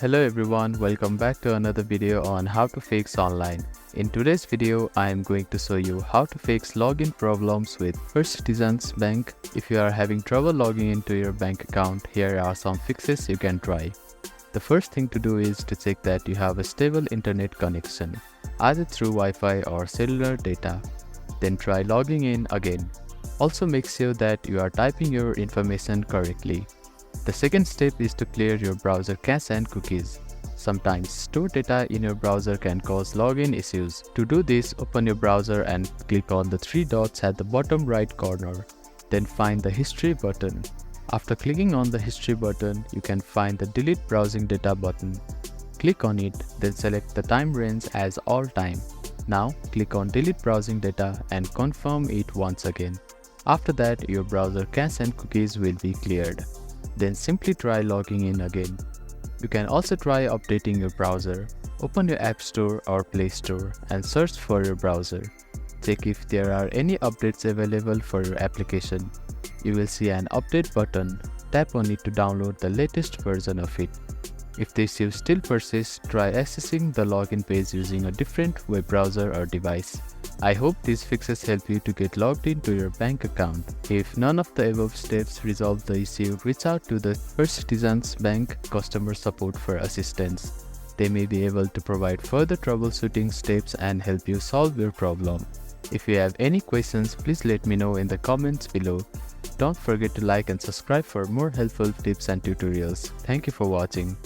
Hello everyone, welcome back to another video on how to fix online. In today's video, I am going to show you how to fix login problems with First Citizens Bank. If you are having trouble logging into your bank account, here are some fixes you can try. The first thing to do is to check that you have a stable internet connection, either through Wi-Fi or cellular data. Then try logging in again. Also make sure that you are typing your information correctly. The second step is to clear your browser cache and cookies. Sometimes stored data in your browser can cause login issues. To do this, open your browser and click on the three dots at the bottom right corner. Then find the History button. After clicking on the History button, you can find the Delete Browsing Data button. Click on it, then select the time range as all time. Now, click on Delete Browsing Data and confirm it once again. After that, your browser cache and cookies will be cleared. Then simply try logging in again. You can also try updating your browser. Open your App Store or Play Store and search for your browser. Check if there are any updates available for your application. You will see an update button. Tap on it to download the latest version of it. If the issue still persists, try accessing the login page using a different web browser or device. I hope these fixes help you to get logged into your bank account. If none of the above steps resolve the issue, reach out to the First Citizens Bank customer support for assistance. They may be able to provide further troubleshooting steps and help you solve your problem. If you have any questions, please let me know in the comments below. Don't forget to like and subscribe for more helpful tips and tutorials. Thank you for watching.